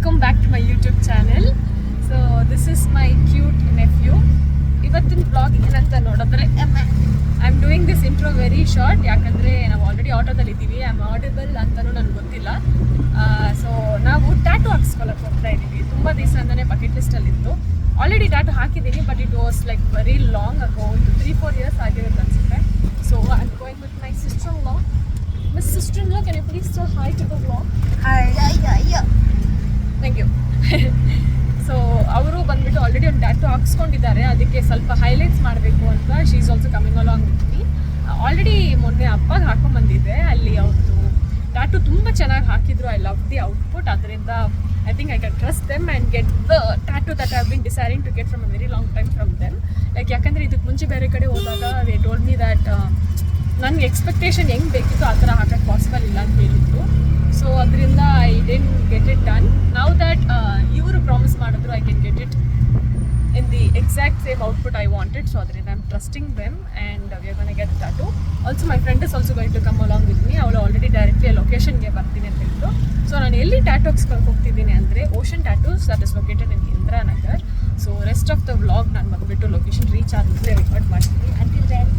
Welcome back to my YouTube channel. So this is my cute nephew. ಇವತ್ತಿನ blog ಏನಂತ ನೋಡಿದ್ರೆ I am doing this intro very short, ಯಾಕಂದರೆ ನಾವು already ಆಟೋದಲ್ಲಿ ಇದ್ದೀವಿ. ಐ ಆಮ್ ಆಡಿಬಲ್ ಅಂತಲೂ ನನಗೆ ಗೊತ್ತಿಲ್ಲ. ಸೊ ನಾವು ಟ್ಯಾಟು ಹಾಕ್ಸ್ಕೊಳ್ಳೋಕೆ ಹೋಗ್ತಾ ಇದ್ದೀವಿ. ತುಂಬ ದಿವಸ ಅಂತಲೇ ಬಕೆಟ್ ಲಿಸ್ಟಲ್ಲಿತ್ತು. ಆಲ್ರೆಡಿ ಟ್ಯಾಟು ಹಾಕಿದ್ದೀನಿ, but it was like very long ago, ಒಂದು 3-4 years ಆಗಿರುತ್ತೆ ಅನಿಸುತ್ತೆ. So I am going with my sister-in-law. Miss sister-in-law, can you please say hi to the vlog? Hi. Yeah. Thank you. So ಅವರು ಬಂದ್ಬಿಟ್ಟು already ಒಂದು tattoo ಹಾಕ್ಸ್ಕೊಂಡಿದ್ದಾರೆ, ಅದಕ್ಕೆ ಸ್ವಲ್ಪ highlights ಮಾಡಬೇಕು ಅಂತ she is also coming along with me. Already ಮೊನ್ನೆ ಹಬ್ಬಗೆ ಹಾಕೊಂಡ್ಬಂದಿದ್ದೆ. ಅಲ್ಲಿ ಅವ್ರದ್ದು ಟ್ಯಾಟು ತುಂಬ ಚೆನ್ನಾಗಿ ಹಾಕಿದ್ರು. I love the output. ಅದರಿಂದ I think I can trust them and get the tattoo that have been desiring to get from a very long time from them. Like ಯಾಕಂದರೆ ಇದಕ್ಕೆ ಮುಂಚೆ ಬೇರೆ ಕಡೆ ಹೋದಾಗ ದೇ ಟೋಲ್ಡ್ ಮಿ ದ್ಯಾಟ್ ನನಗೆ expectation ಹೆಂಗೆ ಬೇಕಿತ್ತು ಆ ಥರ ಹಾಕೋಕ್ಕೆ ಪಾಸಿಬಲ್ ಇಲ್ಲ ಅಂತ ಹೇಳಿದ್ರು. ಸೊ ಅದರಿಂದ I didn't get it done. Now that ಇವರು ಪ್ರಾಮಿಸ್ ಮಾಡಿದ್ರು I can get it in the exact same output I wanted. So ಅದರಿಂದ I am trusting them and we are gonna get tattoo. Also my friend is also going to come along with me. ಅವಳು already directly ಲೊಕೇಶನ್ಗೆ ಬರ್ತೀನಿ ಅಂತ ಹೇಳಿದ್ರು. So ನಾನು ಎಲ್ಲಿ tattoo ಹಾಕ್ಸ್ಕೊಂಡು ಹೋಗ್ತಿದ್ದೀನಿ ಅಂದರೆ ocean tattoos that is located in Indiranagar. So rest of the vlog ನಾನು ಬಂದುಬಿಟ್ಟು ಲೊಕೇಶನ್ ರೀಚ್ ಆದಮೇಲೆ ರೆಕಾರ್ಡ್ ಮಾಡ್ತೀನಿ. Until then.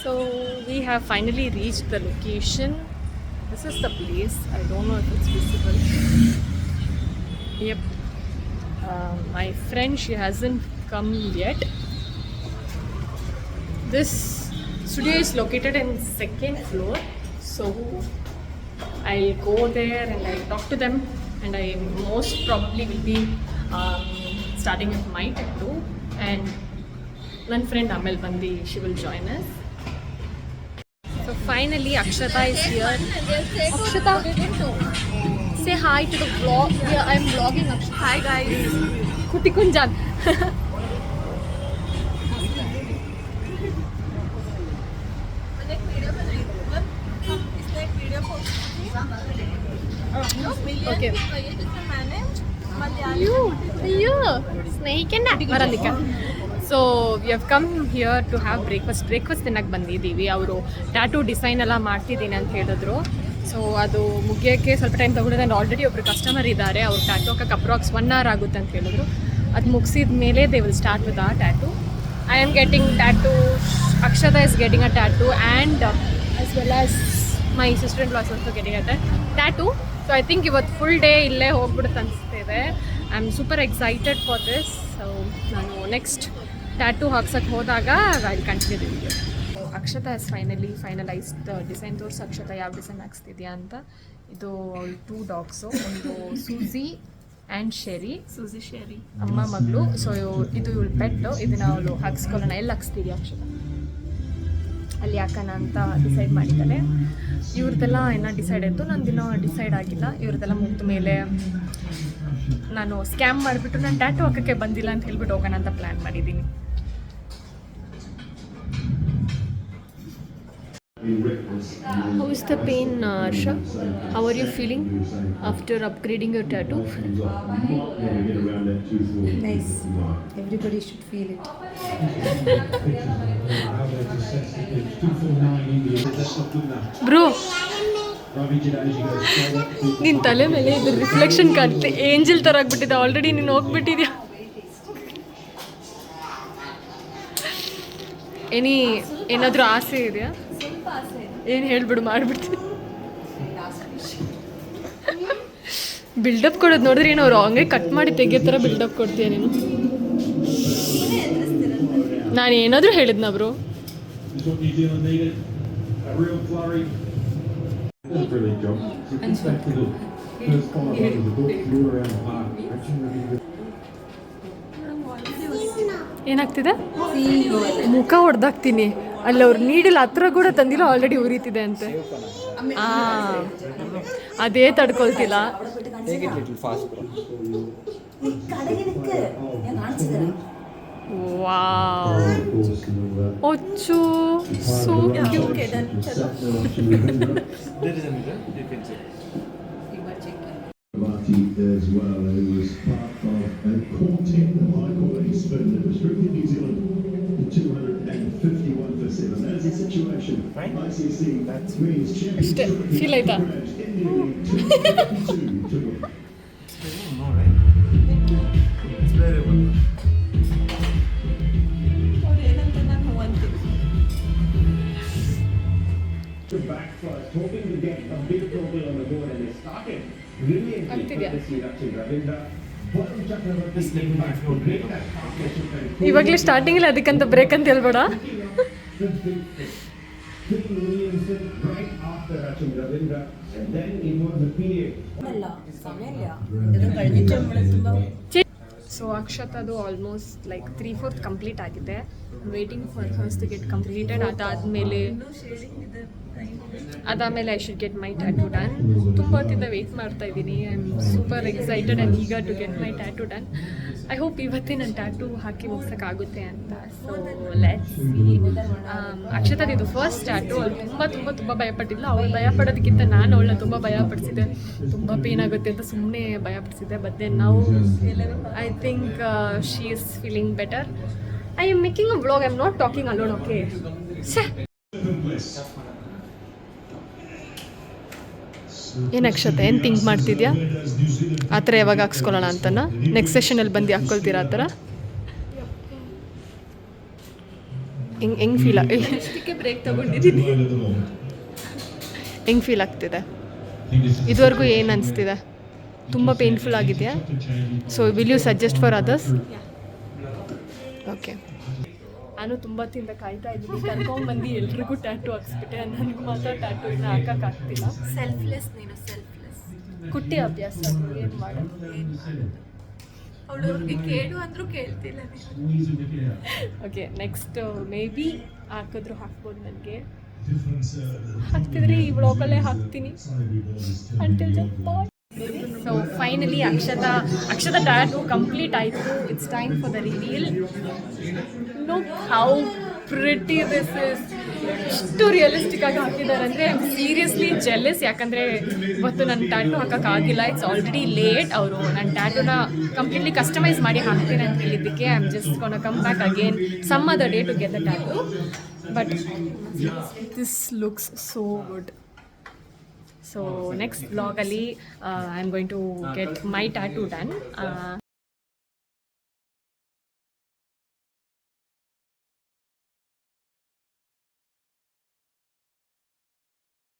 So we have finally reached the location. This is the place. I don't know if it's visible. Yep. My friend, she hasn't come yet. This studio is located in 2nd floor. So I'll go there and I'll talk to them. And I most probably will be starting with my tattoo. And my friend Amel Bandi, she will join us. So finally Akshata is here. Akshata, say hi to the vlog. Yeah, I'm vlogging Akshata. Hi guys. Kuti Kunjan. Okay. You. Snake and Varalika. So we have come here to have breakfast ತಿನ್ನಕ್ಕೆ ಬಂದಿದ್ದೀವಿ. ಅವರು tattoo design ಎಲ್ಲ ಮಾಡ್ತಿದ್ದೀನಿ ಅಂತ ಹೇಳಿದ್ರು. So ಅದು ಮುಗಿಯೋಕ್ಕೆ ಸ್ವಲ್ಪ time ತಗೊಂಡಿದೆ. ನಾನು ಆಲ್ರೆಡಿ ಒಬ್ಬರು ಕಸ್ಟಮರ್ ಇದ್ದಾರೆ, ಅವ್ರು ಟ್ಯಾಟೂ ಹಾಕಕ್ಕೆ ಅಪ್ರಾಕ್ಸ್ 1 hour ಆಗುತ್ತೆ ಅಂತ ಹೇಳಿದ್ರು. ಅದು ಮುಗಿಸಿದ ಮೇಲೆ they will start with a tattoo. I am getting tattoo, Akshata is getting a tattoo and as well as my sister-in-law is also getting a tattoo. So I think ಇವತ್ತು full day ಇಲ್ಲೇ ಹೋಗ್ಬಿಡುತ್ತೆ ಅನಿಸ್ತಿದೆ. I am super excited for this. So ನಾನು next tattoo ಹಾಕ್ಸಕ್ಕೆ ಹೋದಾಗ I continue the video. Akshata is finalise the design. ತೋರಿಸಿ ಅಕ್ಷತಾ ಯಾವ design ಹಾಕ್ಸ್ತಿದ್ಯಾ ಅಂತ. ಇದು 2 ಡಾಗ್ಸು, ಒಂದು ಸೂಜಿ ಆ್ಯಂಡ್ ಶೆರಿ. ಸೂಜಿ ಶೆರಿ ಅಮ್ಮ ಮಗಳು. ಸೊ ಇದು ಇವಳು ಪೆಟ್ಟು. ಇದನ್ನು ಅವಳು ಹಾಕ್ಸ್ಕೊಳ್ಳೋಣ. ಎಲ್ಲಿ ಹಾಕ್ಸ್ತಿದ್ಯಾ ಅಕ್ಷತಾ? ಅಲ್ಲಿ ಹಾಕೋಣ ಅಂತ ಡಿಸೈಡ್ ಮಾಡಿದ್ದಾಳೆ. ಇವ್ರದ್ದೆಲ್ಲ ಏನೋ ಡಿಸೈಡ್ ಆಯಿತು, ನಂದಿನ್ನೂ ಡಿಸೈಡ್ ಆಗಿಲ್ಲ. ಇವ್ರದ್ದೆಲ್ಲ ಮುಗಿದ ಮೇಲೆ ನಾನು ಸ್ಕ್ಯಾಮ್ ಮಾಡಿಬಿಟ್ಟು ನಾನು ಟ್ಯಾಟೂ ಹಾಕೋಕ್ಕೆ ಬಂದಿಲ್ಲ ಅಂತ ಹೇಳ್ಬಿಟ್ಟು ಹೋಗೋಣ ಅಂತ ಪ್ಲ್ಯಾನ್ ಮಾಡಿದ್ದೀನಿ. How is the pain, Arsha? How are you feeling after upgrading your tattoo? Nice. Everybody should feel it. Bro, ನಿನ್ನ ತಲೆ ಮೇಲೆ ಇದು ರಿಫ್ಲೆಕ್ಷನ್ ಕಾಣುತ್ತೆ. ಏಂಜಲ್ ಥರ ಆಗ್ಬಿಟ್ಟಿದೆ. ಆಲ್ರೆಡಿ ನೀನು ಹೋಗ್ಬಿಟ್ಟಿದ್ಯಾ. ಏನಾದರೂ ಆಸೆ ಇದೆಯಾ? ಏನು ಹೇಳ್ಬಿಡು, ಮಾಡಿಬಿಡ್ತೀನಿ. ಬಿಲ್ಡಪ್ ಕೊಡೋದು ನೋಡಿದ್ರೆ ಏನೋ ಅವ್ರು ಹಂಗೆ ಕಟ್ ಮಾಡಿ ತೆಗಿಯೋ ಥರ ಬಿಲ್ಡಪ್ ಕೊಡ್ತೀಯ ನೀನು. ನಾನು ಏನಾದರೂ ಹೇಳಿದ್ನ ಬ್ರೋ? ಏನಾಗ್ತಿದೆ? ಮುಖ ಹೊಡೆದಾಕ್ತೀನಿ. ಅಲ್ಲಿ ಅವ್ರು ನೀಡಿಲ್ಲ, ಹತ್ರ ಕೂಡ ತಂದಿಲ್ಲ, ಆಲ್ರೆಡಿ ಉರಿತಿದೆ ಅಂತೆ. ಅದೇ ತಡ್ಕೊಳ್ತಿಲ್ಲ. ವಾವ್, ಒಚ್ಚು so cute. As well, who was part of a quartet of high-quality spin that was stricken in New Zealand in 251 for 7. That's the situation. ICC means championship. Feel like that. total on the board and they started brilliantly ಅಂತಿದ್ಯಾ? courtesy Rachin Ravindra. Varun Chakravarti came back to break that partnership and ಇವಾಗಲೇ ಸ್ಟಾರ್ಟಿಂಗಲ್ಲಿ ಅದಕ್ಕಂತ break ಅಂತ ಹೇಳ್ಬೇಡ. Phil Williamson right after Rachin Ravindra and then it was the PA. ಅಲ್ಲ ಸಮಯ ಇಲ್ಲ ಇದು കഴിഞ്ഞിട്ട് നമ്മൾ ತುಂಬಾ ಸೊ ಅಕ್ಷತದು ಆಲ್ಮೋಸ್ಟ್ ಲೈಕ್ 3/4 ಕಂಪ್ಲೀಟ್ ಆಗಿದೆ. Waiting for hers to get completed. ಅದಾದಮೇಲೆ I should get my tattoo done. ತುಂಬ ಹೊತ್ತಿಂದ ವೆಯ್ಟ್ ಮಾಡ್ತಾ ಇದ್ದೀನಿ. I am super excited and eager to get my tattoo done. I hope ಇವತ್ತೇ ನಾನು ಟ್ಯಾಟೂ ಹಾಕಿ ಮುಗ್ಸೋಕ್ಕಾಗುತ್ತೆ ಅಂತ. So let's see. ಅಕ್ಷತದು ಇದು ಫಸ್ಟ್ ಟ್ಯಾಟೂ. ಅವಳು ತುಂಬ ಭಯಪಟ್ಟಿಲ್ಲ. ಅವಳು ಭಯಪಡೋದಕ್ಕಿಂತ ನಾನು ಅವಳನ್ನ ತುಂಬ ಭಯಪಡಿಸಿದೆ. ತುಂಬ ಪೇನ್ ಆಗುತ್ತೆ ಅಂತ ಸುಮ್ಮನೆ ಭಯಪಡಿಸಿದೆ. ಬಟ್ ದೆನ್ ನಾವು I think she is feeling better. I am making a vlog. I am not talking alone. Okay. ಏನು ಅಕ್ಷತೆ ಏನು ಥಿಂಕ್ ಮಾಡ್ತಿದ್ಯಾ? ಆ ಥರ ಯಾವಾಗ ಹಾಕ್ಸ್ಕೊಳ್ಳೋಣ ಅಂತನಾ? ನೆಕ್ಸ್ಟ್ ಸೆಷನಲ್ಲಿ ಬಂದು ಹಾಕ್ಕೊಳ್ತೀರಾ ಆ ಥರ? ಹೆಂಗೆ ಫೀಲ್ ಎಷ್ಟಕ್ಕೆ ಬ್ರೇಕ್ ತಗೊಂಡಿದ್ದೀನಿ. ಹೆಂಗೆ ಫೀಲ್ ಆಗ್ತಿದೆ? ಇದುವರೆಗೂ ಏನು ಅನಿಸ್ತಿದೆ? ತುಂಬ ಪೇನ್ಫುಲ್ ಆಗಿದೆಯಾ? So will you suggest for others? Okay. ನಾನು ತುಂಬ ಹೊತ್ತಿಂದ ಕಾಯ್ತಾ ಇದ್ದೀನಿ. ಕರ್ಕೊಂಡ್ಬಂದು ಎಲ್ರಿಗೂ ಟ್ಯಾಟೂ ಹಾಕ್ಸ್ಬಿಟ್ಟೆ. ನನಗೂ ಮಾತ್ರ ಟ್ಯಾಟೂ ಇನ್ನೂ ಹಾಕೋಕ್ಕಾಗ್ತಿಲ್ಲ. ಸೆಲ್ಫ್ಲೆಸ್ ನೀನು ಸೆಲ್ಫ್ಲೆಸ್. ಕುಟ್ಟಿ ಅಭ್ಯಾಸ ಏನು ಮಾಡೋದು? ಅವಳು ಅವ್ರಿಗೆ ಕೇಳು ಅಂದರೂ ಕೇಳ್ತಿಲ್ಲ ನೀನು. ಓಕೆ, ನೆಕ್ಸ್ಟ್ ಮೇ ಬಿ ಹಾಕಿದ್ರು ಹಾಕ್ಬೋದು. ನನಗೆ ಹಾಕ್ತಿದ್ರೆ ಈ ವ್ಲಾಗಲ್ಲೇ ಹಾಕ್ತೀನಿ. ಅಂಟಿಲ್ ಜಸ್ಟ್ ಸೊ ಫೈನಲಿ ಅಕ್ಷತ ಟ್ಯಾಟೂ ಕಂಪ್ಲೀಟ್ ಆಯಿತು. It's time for the reveal. Look how pretty this is. ಎಷ್ಟು ರಿಯಲಿಸ್ಟಿಕ್ ಆಗಿ ಹಾಕಿದ್ದಾರೆ ಅಂದರೆ ಐ ಆಮ್ ಸೀರಿಯಸ್ಲಿ ಜೆಲ್ಲಸ್. ಯಾಕಂದರೆ ಇವತ್ತು ನನ್ನ ಟ್ಯಾಟೂ ಹಾಕೋಕ್ಕಾಗಿಲ್ಲ. It's already late. ಅವರು ನನ್ನ ಟ್ಯಾಟೂನ ಕಂಪ್ಲೀಟ್ಲಿ ಕಸ್ಟಮೈಸ್ ಮಾಡಿ ಹಾಕ್ತೀನಿ ಅಂತ ಹೇಳಿದ್ದಕ್ಕೆ I am just gonna come back again some other day to get the tattoo. But this looks so good. So next ವ್ಲಾಗಲ್ಲಿ I am going to get my tattoo done.